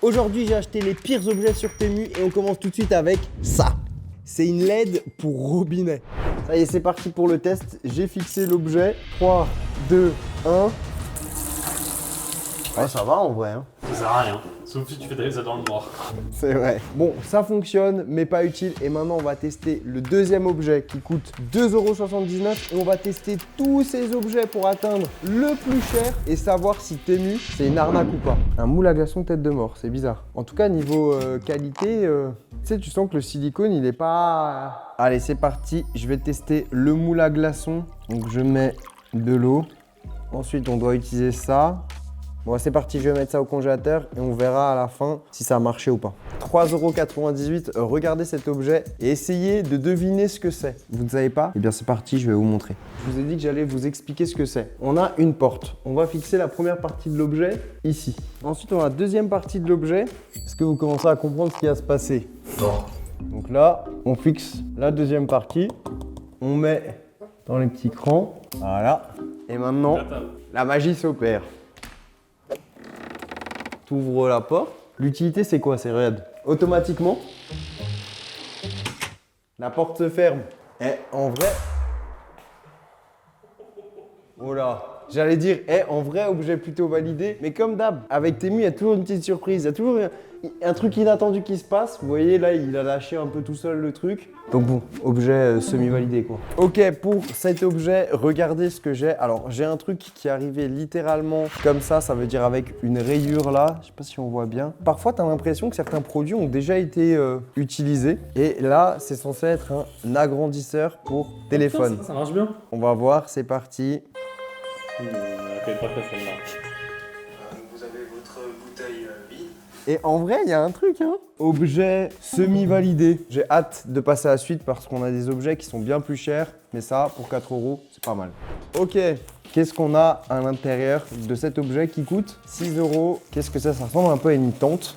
Aujourd'hui, j'ai acheté les pires objets sur Temu et on commence tout de suite avec ça. C'est une LED pour robinet. Ça y est, c'est parti pour le test. J'ai fixé l'objet. 3, 2, 1. Ouais, ça va en vrai. Hein. Ça sert à rien, sauf si tu fais des ça dans le noir. C'est vrai. Bon, ça fonctionne, mais pas utile. Et maintenant, on va tester le deuxième objet qui coûte 2,79 € et on va tester tous ces objets pour atteindre le plus cher et savoir si Temu, c'est une arnaque ou pas. Un moule à glaçons tête de mort, c'est bizarre. En tout cas, niveau qualité, tu sais, tu sens que le silicone, il est pas... Allez, c'est parti. Je vais tester le moule à glaçons. Donc, je mets de l'eau. Ensuite, on doit utiliser ça. Bon, c'est parti, je vais mettre ça au congélateur et on verra à la fin si ça a marché ou pas. 3,98 €, regardez cet objet et essayez de deviner ce que c'est. Vous ne savez pas? Eh bien, c'est parti, je vais vous montrer. Je vous ai dit que j'allais vous expliquer ce que c'est. On a une porte. On va fixer la première partie de l'objet ici. Ensuite, on a la deuxième partie de l'objet. Est-ce que vous commencez à comprendre ce qui va se passer? Non. Donc là, on fixe la deuxième partie. On met dans les petits crans. Voilà. Et maintenant, la magie s'opère. Tu ouvres la porte. L'utilité, c'est quoi? C'est regarde. Automatiquement, la porte se ferme. Et en vrai... Oh là. J'allais dire, en vrai, objet plutôt validé. Mais comme d'hab, avec Temu, il y a toujours une petite surprise. Il y a toujours un truc inattendu qui se passe. Vous voyez, là, il a lâché un peu tout seul le truc. Donc bon, objet semi-validé, quoi. Ok, pour cet objet, regardez ce que j'ai. Alors, j'ai un truc qui est arrivé littéralement comme ça veut dire avec une rayure là. Je sais pas si on voit bien. Parfois, tu as l'impression que certains produits ont déjà été utilisés. Et là, c'est censé être un agrandisseur pour téléphone. Ça marche bien. On va voir, c'est parti. Elle fait pas très celle-là. Vous avez votre bouteille vide. Et en vrai, il y a un truc, hein. Objet semi-validé. J'ai hâte de passer à la suite parce qu'on a des objets qui sont bien plus chers. Mais ça, pour 4 €, c'est pas mal. Ok, qu'est-ce qu'on a à l'intérieur de cet objet qui coûte 6 €? Qu'est-ce que ça? Ça ressemble un peu à une tente.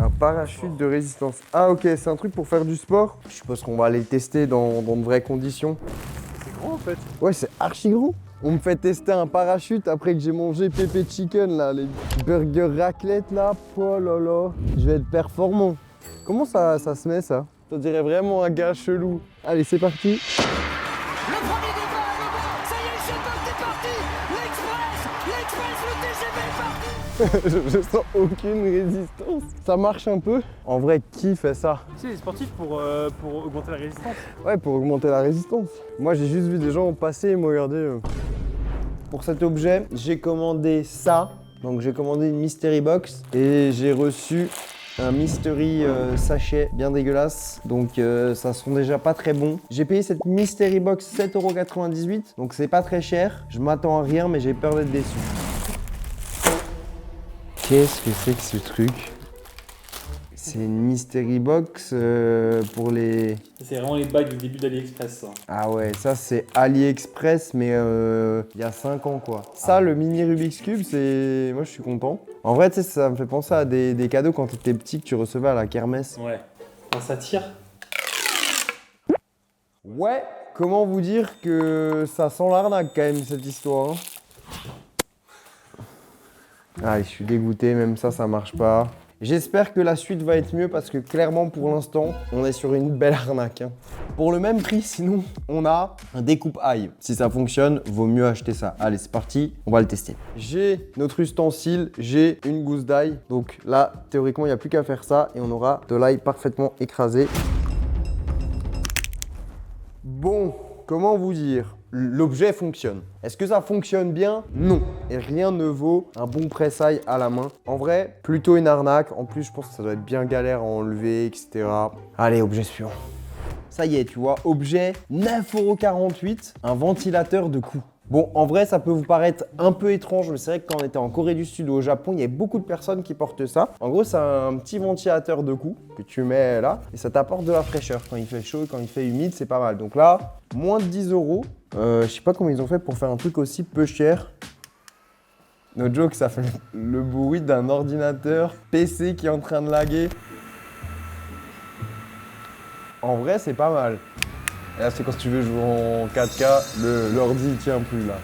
Un parachute de résistance. Ah ok, c'est un truc pour faire du sport. Je suppose qu'on va aller le tester dans de vraies conditions. C'est grand en fait. Ouais, c'est archi gros. On me fait tester un parachute après que j'ai mangé pépé chicken, là, les burgers raclette, là. Oh là là, je vais être performant. Comment ça se met, ça? On dirait vraiment un gars chelou. Allez, c'est parti. Le premier départ est bon. Ça y est, le shuttle est parti. L'express, le TGV est parti. Je sens aucune résistance. Ça marche un peu. En vrai, qui fait ça? C'est sportif pour augmenter la résistance. Ouais, pour augmenter la résistance. Moi, j'ai juste vu des gens passer et me regarder. Pour cet objet, j'ai commandé ça. Donc, j'ai commandé une mystery box et j'ai reçu un mystery sachet bien dégueulasse. Donc, ça sent déjà pas très bon. J'ai payé cette mystery box 7,98 €. Donc, c'est pas très cher. Je m'attends à rien, mais j'ai peur d'être déçu. Qu'est-ce que c'est que ce truc? C'est une mystery box pour les... C'est vraiment les bagues du début d'AliExpress ça. Ah ouais, ça c'est AliExpress, mais il y a 5 ans quoi. Ça, le mini Rubik's Cube, c'est... Moi je suis content. En vrai, tu sais, ça me fait penser à des cadeaux quand t'étais petit que tu recevais à la kermesse. Ouais. Quand ça tire. Ouais, comment vous dire que ça sent l'arnaque quand même cette histoire, hein. Allez, je suis dégoûté, même ça marche pas. J'espère que la suite va être mieux parce que clairement pour l'instant, on est sur une belle arnaque, hein. Pour le même prix, sinon, on a un découpe-ail. Si ça fonctionne, vaut mieux acheter ça. Allez, c'est parti, on va le tester. J'ai notre ustensile, j'ai une gousse d'ail. Donc là, théoriquement, il n'y a plus qu'à faire ça et on aura de l'ail parfaitement écrasé. Bon, comment vous dire? L'objet fonctionne. Est-ce que ça fonctionne bien? Non. Et rien ne vaut un bon presse-ail à la main. En vrai, plutôt une arnaque. En plus, je pense que ça doit être bien galère à enlever, etc. Allez, objet suivant. Ça y est, tu vois, objet 9,48 €, un ventilateur de cou. Bon, en vrai, ça peut vous paraître un peu étrange, mais c'est vrai que quand on était en Corée du Sud ou au Japon, il y a beaucoup de personnes qui portent ça. En gros, c'est un petit ventilateur de cou que tu mets là et ça t'apporte de la fraîcheur. Quand il fait chaud, quand il fait humide, c'est pas mal. Donc là, moins de 10 €. Je sais pas comment ils ont fait pour faire un truc aussi peu cher. No joke, ça fait le bruit d'un ordinateur PC qui est en train de laguer. En vrai, c'est pas mal. Et là, c'est quand tu veux jouer en 4K, l'ordi il tient plus là.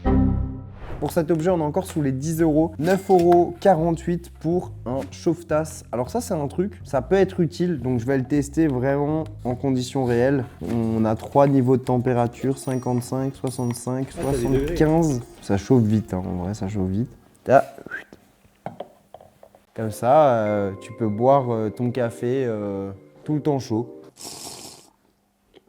Pour cet objet, on est encore sous les 10 euros. 9,48 € pour un chauffe-tasse. Alors ça, c'est un truc, ça peut être utile. Donc je vais le tester vraiment en conditions réelles. On a 3 niveaux de température, 55, 65, Ah, t'as des degrés. 75. Ça chauffe vite, hein, en vrai, ça chauffe vite. Là, comme ça, tu peux boire ton café tout le temps chaud.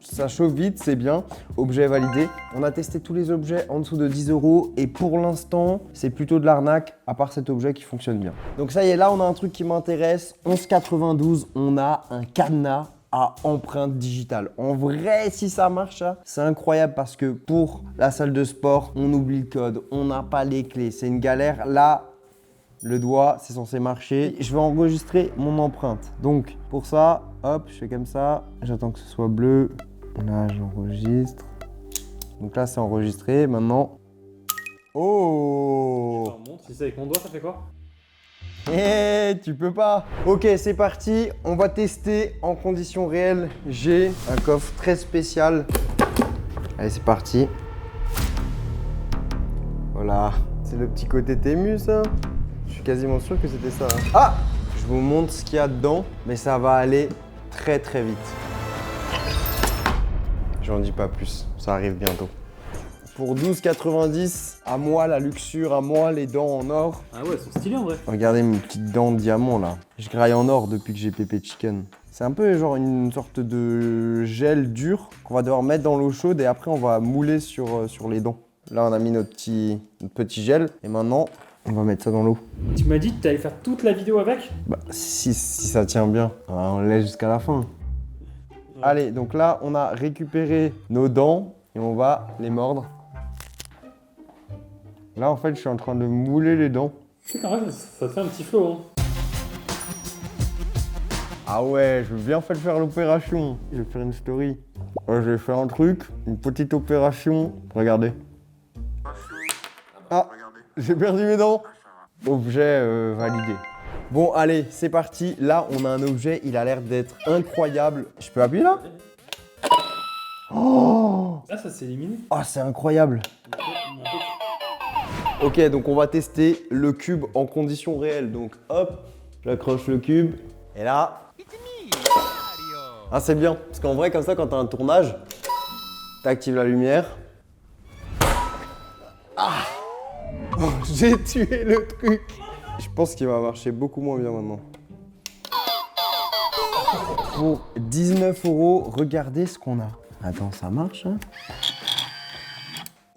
Ça chauffe vite, c'est bien. Objet validé. On a testé tous les objets en dessous de 10 € et pour l'instant, c'est plutôt de l'arnaque, à part cet objet qui fonctionne bien. Donc ça y est, là, on a un truc qui m'intéresse. 11,92, on a un cadenas à empreinte digitale. En vrai, si ça marche, c'est incroyable parce que pour la salle de sport, on oublie le code, on n'a pas les clés, c'est une galère. Là, le doigt, c'est censé marcher. Je vais enregistrer mon empreinte. Donc, pour ça, hop, je fais comme ça. J'attends que ce soit bleu. Là, j'enregistre. Donc là, c'est enregistré. Maintenant. Oh! Je te remontre. Si c'est avec mon doigt, ça fait quoi? Tu peux pas. Ok, c'est parti. On va tester en conditions réelles. J'ai un coffre très spécial. Allez, c'est parti. Voilà. C'est le petit côté Tému, ça. Je suis quasiment sûr que c'était ça. Hein. Ah! Je vous montre ce qu'il y a dedans, mais ça va aller très très vite. J'en dis pas plus, ça arrive bientôt. Pour 12,90, à moi la luxure, à moi les dents en or. Ah ouais, elles sont stylées en vrai. Regardez mes petites dents de diamant là. Je graille en or depuis que j'ai Pépé Chicken. C'est un peu genre une sorte de gel dur qu'on va devoir mettre dans l'eau chaude et après on va mouler sur les dents. Là on a mis notre petit gel et maintenant on va mettre ça dans l'eau. Tu m'as dit que tu allais faire toute la vidéo avec? Bah si ça tient bien, on le laisse jusqu'à la fin. Ouais. Allez, donc là on a récupéré nos dents et on va les mordre. Là en fait je suis en train de mouler les dents. Tu sais qu'en vrai, ça te fait un petit flow. Hein. Ah ouais, je veux bien faire l'opération. Je vais faire une story. Ouais, je vais faire un truc, une petite opération. Regardez. Ah, j'ai perdu mes dents. Objet validé. Bon, allez, c'est parti. Là, on a un objet, il a l'air d'être incroyable. Je peux appuyer là? Oh, Là, ça s'est éliminé. oh c'est incroyable. Ok, donc on va tester le cube en conditions réelles. Donc hop, j'accroche le cube. Et là... Ah c'est bien, parce qu'en vrai comme ça quand t'as un tournage, t'actives la lumière. Ah oh, j'ai tué le truc. Je pense qu'il va marcher beaucoup moins bien maintenant. Pour 19 €, regardez ce qu'on a. Attends, ça marche hein?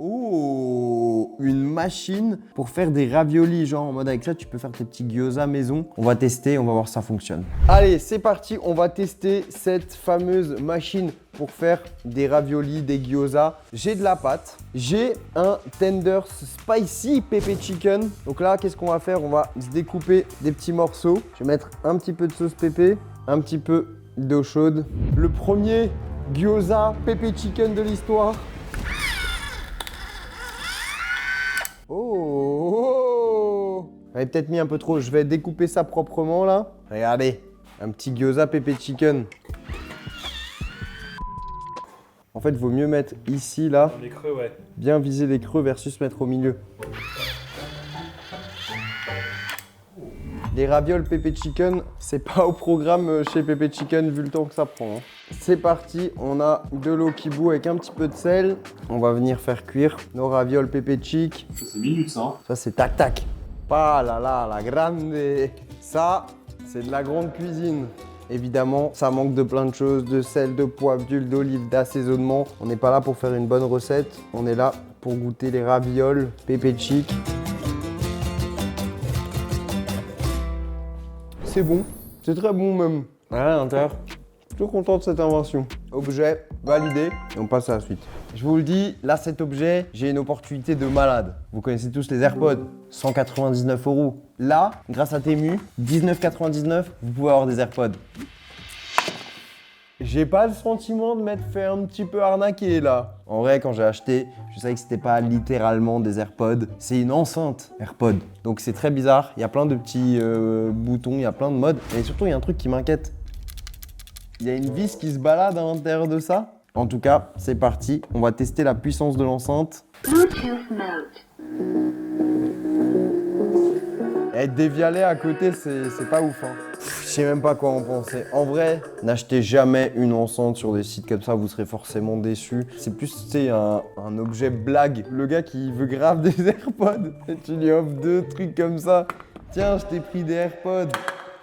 Oh, une machine pour faire des raviolis, genre en mode avec ça tu peux faire tes petits gyoza maison. On va tester, on va voir si ça fonctionne. Allez, c'est parti, on va tester cette fameuse machine pour faire des raviolis, des gyoza. J'ai de la pâte, j'ai un tender spicy pepper chicken. Donc là, qu'est-ce qu'on va faire? On va se découper des petits morceaux. Je vais mettre un petit peu de sauce pépé, un petit peu d'eau chaude. Le premier gyoza pepper chicken de l'histoire. Oh, j'avais peut-être mis un peu trop. Je vais découper ça proprement là. Regardez, un petit gyoza pepper chicken. En fait, il vaut mieux mettre ici là. Les creux, ouais. Bien viser les creux versus mettre au milieu. Les ravioles pepper chicken, c'est pas au programme chez Pepper Chicken vu le temps que ça prend. Hein. C'est parti, on a de l'eau qui bout avec un petit peu de sel. On va venir faire cuire nos ravioles pepper chick. C'est minutes ça. Hein. Ça c'est tac tac. Pas là là, la grande. Ça, c'est de la grande cuisine. Évidemment, ça manque de plein de choses, de sel, de poivre, d'huile d'olive, d'assaisonnement. On n'est pas là pour faire une bonne recette, on est là pour goûter les ravioles pepper chick. C'est bon, c'est très bon même. À l'intérieur, je suis plutôt content de cette invention. Objet validé et on passe à la suite. Je vous le dis, là cet objet, j'ai une opportunité de malade. Vous connaissez tous les AirPods, 199 €. Là, grâce à Temu, 19,99 €, vous pouvez avoir des AirPods. J'ai pas le sentiment de m'être fait un petit peu arnaquer là. En vrai, quand j'ai acheté, je savais que c'était pas littéralement des AirPods. C'est une enceinte AirPod. Donc c'est très bizarre. Il y a plein de petits boutons, il y a plein de modes. Et surtout, il y a un truc qui m'inquiète. Il y a une vis qui se balade à l'intérieur de ça. En tout cas, c'est parti. On va tester la puissance de l'enceinte. Bluetooth mode. Et dévialer à côté, c'est pas ouf. Hein. Je sais même pas quoi en penser. En vrai, n'achetez jamais une enceinte sur des sites comme ça, vous serez forcément déçus. C'est plus, tu sais, un objet blague. Le gars qui veut grave des AirPods, et tu lui offres 2 trucs comme ça. Tiens, je t'ai pris des AirPods.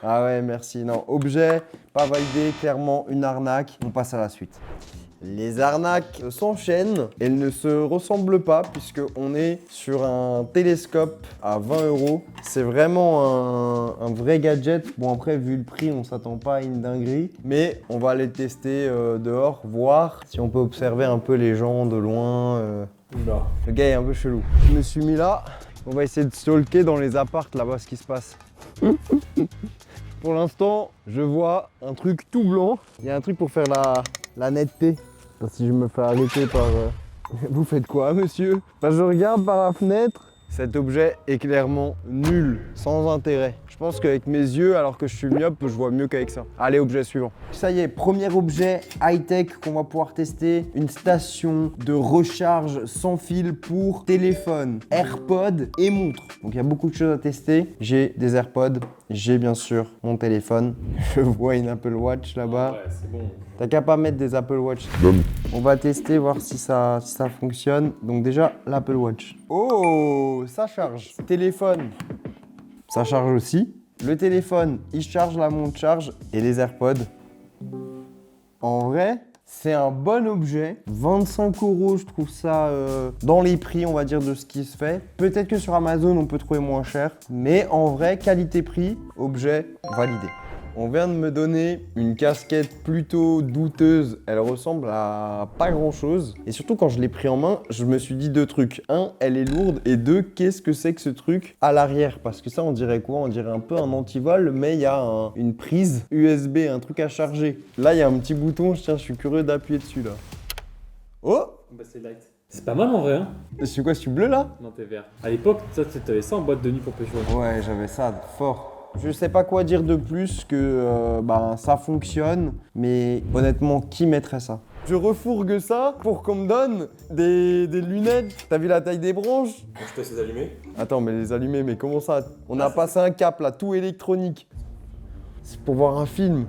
Ah ouais, merci. Non, objet, pas validé, clairement une arnaque. On passe à la suite. Les arnaques s'enchaînent, elles ne se ressemblent pas puisqu'on est sur un télescope à 20 €. C'est vraiment un vrai gadget. Bon après vu le prix on s'attend pas à une dinguerie, mais on va aller tester dehors, voir si on peut observer un peu les gens de loin. Oula. Le gars est un peu chelou. Je me suis mis là, on va essayer de stalker dans les apparts là-bas ce qui se passe. Pour l'instant, je vois un truc tout blanc. Il y a un truc pour faire la netteté. Si je me fais arrêter par... Vous faites quoi, monsieur? Je regarde par la fenêtre. Cet objet est clairement nul, sans intérêt. Je pense qu'avec mes yeux, alors que je suis myope, je vois mieux qu'avec ça. Allez, objet suivant. Ça y est, premier objet high-tech qu'on va pouvoir tester. Une station de recharge sans fil pour téléphone, AirPod et montre. Donc il y a beaucoup de choses à tester. J'ai des AirPods, j'ai bien sûr mon téléphone. Je vois une Apple Watch là-bas. Ouais, c'est bon. T'as qu'à pas mettre des Apple Watch. On va tester, voir si ça fonctionne. Donc déjà, l'Apple Watch. Oh, ça charge. Téléphone, ça charge aussi. Le téléphone, il charge, la montre charge. Et les AirPods. En vrai, c'est un bon objet. 25 €, je trouve ça dans les prix, on va dire, de ce qui se fait. Peut-être que sur Amazon, on peut trouver moins cher. Mais en vrai, qualité-prix, objet validé. On vient de me donner une casquette plutôt douteuse. Elle ressemble à pas grand chose. Et surtout, quand je l'ai pris en main, je me suis dit 2 trucs. 1, elle est lourde. Et 2, qu'est-ce que c'est que ce truc à l'arrière? Parce que ça, on dirait quoi? On dirait un peu un antivol, mais il y a une prise USB, un truc à charger. Là, il y a un petit bouton. Tiens, je suis curieux d'appuyer dessus là. Oh! Bah, c'est light. C'est pas mal en vrai, hein. C'est quoi, c'est bleu là? Non, t'es vert. À l'époque, t'avais ça en boîte de nuit pour pécho. Ouais, j'avais ça fort. Je sais pas quoi dire de plus que ça fonctionne, mais honnêtement, qui mettrait ça? Je refourgue ça pour qu'on me donne des lunettes. T'as vu la taille des branches? Je te laisse les allumer. Attends, mais les allumer, mais comment ça? On a passé un cap là, tout électronique. C'est pour voir un film.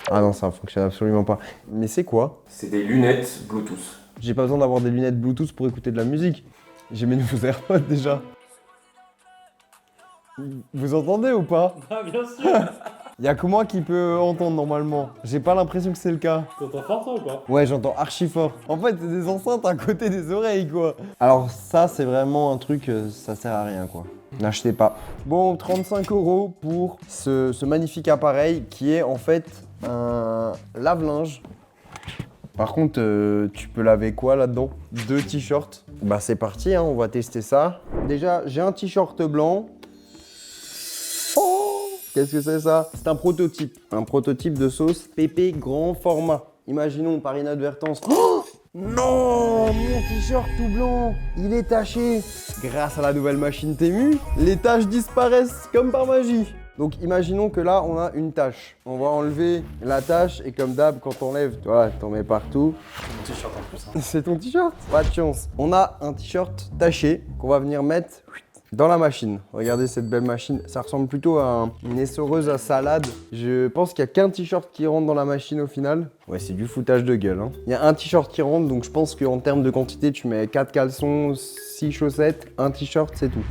Ah non, ça fonctionne absolument pas. Mais c'est quoi? C'est des lunettes Bluetooth. J'ai pas besoin d'avoir des lunettes Bluetooth pour écouter de la musique. J'ai mes nouveaux AirPods déjà. Vous entendez ou pas? Ah, bien sûr. Il y a que moi qui peut entendre normalement. J'ai pas l'impression que c'est le cas. T'entends fort toi ou pas? Ouais, j'entends archi fort. En fait, c'est des enceintes à côté des oreilles, quoi. Alors ça, c'est vraiment un truc, ça sert à rien, quoi. N'achetez pas. Bon, 35 € pour ce magnifique appareil qui est en fait un lave-linge. Par contre, tu peux laver quoi là-dedans? 2 t-shirts. Bah c'est parti, hein, on va tester ça. Déjà, j'ai un t-shirt blanc. Oh, qu'est-ce que c'est ça? C'est un prototype de sauce pépé grand format. Imaginons par inadvertance. Oh non, mon t-shirt tout blanc, il est taché. Grâce à la nouvelle machine Temu, les taches disparaissent comme par magie. Donc imaginons que là on a une tache. On va enlever la tache et comme d'hab quand on lève, tu vois, t'en mets partout. C'est mon t-shirt en plus. Hein. C'est ton t-shirt? Pas de chance. On a un t-shirt taché qu'on va venir mettre dans la machine. Regardez cette belle machine. Ça ressemble plutôt à une essoreuse à salade. Je pense qu'il n'y a qu'un t-shirt qui rentre dans la machine au final. Ouais, c'est du foutage de gueule. Hein. Il y a un t-shirt qui rentre, donc je pense qu'en termes de quantité, tu mets 4 caleçons, 6 chaussettes, un t-shirt, c'est tout.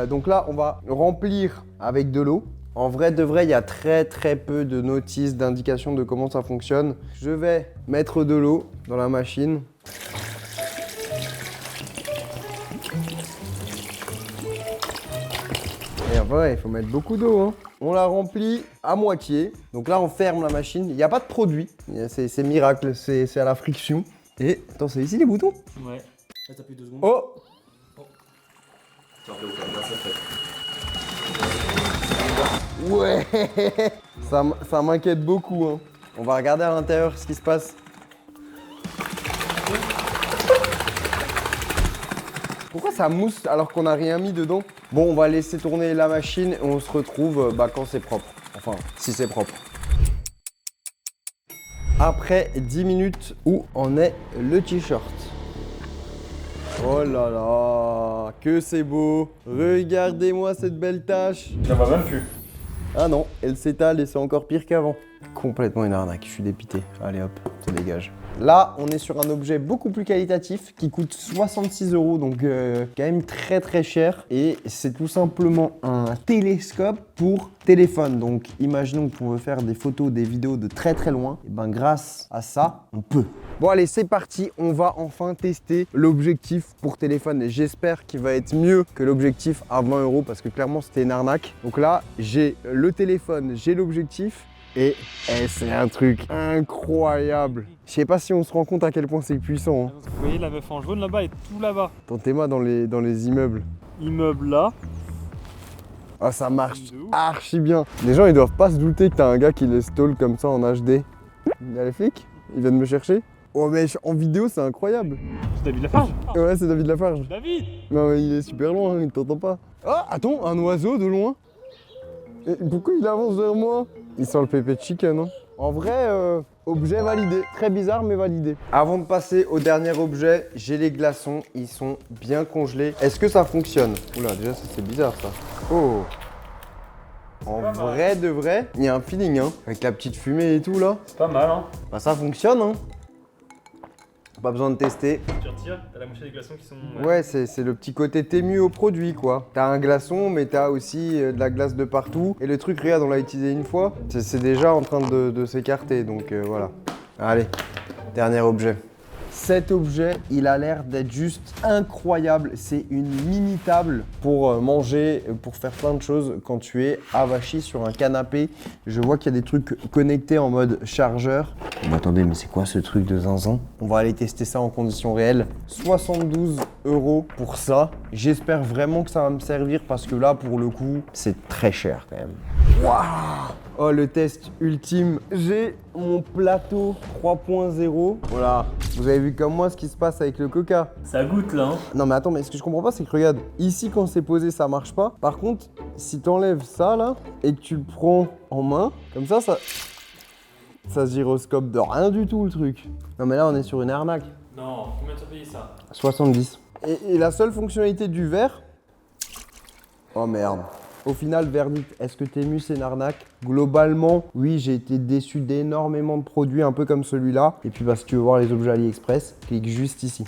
Donc là, on va remplir avec de l'eau. En vrai de vrai, il y a très peu de notices, d'indications de comment ça fonctionne. Je vais mettre de l'eau dans la machine. Et ouais, il faut mettre beaucoup d'eau. Hein. On la remplit à moitié. Donc là, on ferme la machine. Il n'y a pas de produit. C'est miracle, c'est à la friction. Et attends, c'est ici les boutons? Ouais. Là, t'appuies 2 secondes. Oh! Ouais! Ça m'inquiète beaucoup. Hein. On va regarder à l'intérieur ce qui se passe. Pourquoi ça mousse alors qu'on n'a rien mis dedans? Bon, on va laisser tourner la machine et on se retrouve quand c'est propre. Enfin, si c'est propre. après 10 minutes, où en est le t-shirt? Oh là là, que c'est beau. Regardez-moi cette belle tache. Je la vois même plus. Ah non, elle s'étale et c'est encore pire qu'avant. Complètement une arnaque, je suis dépité. Allez hop, ça dégage. Là, on est sur un objet beaucoup plus qualitatif qui coûte 66 €, donc quand même très cher. Et c'est tout simplement un télescope pour téléphone. Donc imaginons qu'on veut faire des photos, des vidéos de très loin. Et ben grâce à ça, on peut. Bon allez, c'est parti, on va enfin tester l'objectif pour téléphone. Et j'espère qu'il va être mieux que l'objectif à 20 € parce que clairement c'était une arnaque. Donc là, j'ai le téléphone, j'ai l'objectif. Et c'est un truc incroyable. Je sais pas si on se rend compte à quel point c'est puissant. Hein. Vous voyez la meuf en jaune là-bas et tout là-bas. Tentez-moi dans les immeubles. Immeuble là. Ah, ça marche archi bien. Les gens, ils doivent pas se douter que t'as un gars qui les stall comme ça en HD. Il y a les flics? Ils viennent me chercher? Oh, mais en vidéo, c'est incroyable. C'est David Lafarge. Ouais, c'est David Lafarge. David. Non, mais il est super loin, il t'entend pas. Ah, attends, un oiseau de loin. Et pourquoi il avance vers moi? Il sent le pépé de chicken, hein. En vrai, objet validé. Très bizarre, mais validé. Avant de passer au dernier objet, j'ai les glaçons. Ils sont bien congelés. Est-ce que ça fonctionne? Oula, déjà, ça c'est bizarre, ça. Oh. En vrai de vrai, il y a un feeling, hein. Avec la petite fumée et tout, là. C'est pas mal, hein. Bah, ça fonctionne, hein. Pas besoin de tester. Tu retires, t'as la moitié des glaçons qui sont. Ouais, c'est le petit côté t'ému au produit, quoi. T'as un glaçon, mais t'as aussi de la glace de partout. Et le truc, regarde, on l'a utilisé une fois. C'est déjà en train de s'écarter, donc voilà. Allez, dernier objet. Cet objet, il a l'air d'être juste incroyable. C'est une mini table pour manger, pour faire plein de choses quand tu es avachi sur un canapé. Je vois qu'il y a des trucs connectés en mode chargeur. Mais attendez, mais c'est quoi ce truc de zinzin? On va aller tester ça en conditions réelles. 72 € pour ça. J'espère vraiment que ça va me servir parce que là, pour le coup, c'est très cher quand même. Waouh! Oh, le test ultime. J'ai mon plateau 3.0. Voilà. Vous avez vu comme moi ce qui se passe avec le coca. Ça goûte là, hein. Non mais attends, mais ce que je comprends pas, c'est que regarde, ici quand c'est posé, ça marche pas. Par contre, si t'enlèves ça là et que tu le prends en main, comme ça se gyroscope de rien du tout le truc. Non mais là, on est sur une arnaque. Non, combien tu as payé ça? 70. Et la seule fonctionnalité du verre... Oh merde. Au final, verdict, est-ce que Temu c'est une arnaque? Globalement, oui, j'ai été déçu d'énormément de produits un peu comme celui-là. Et puis, bah, si tu veux voir les objets AliExpress, clique juste ici.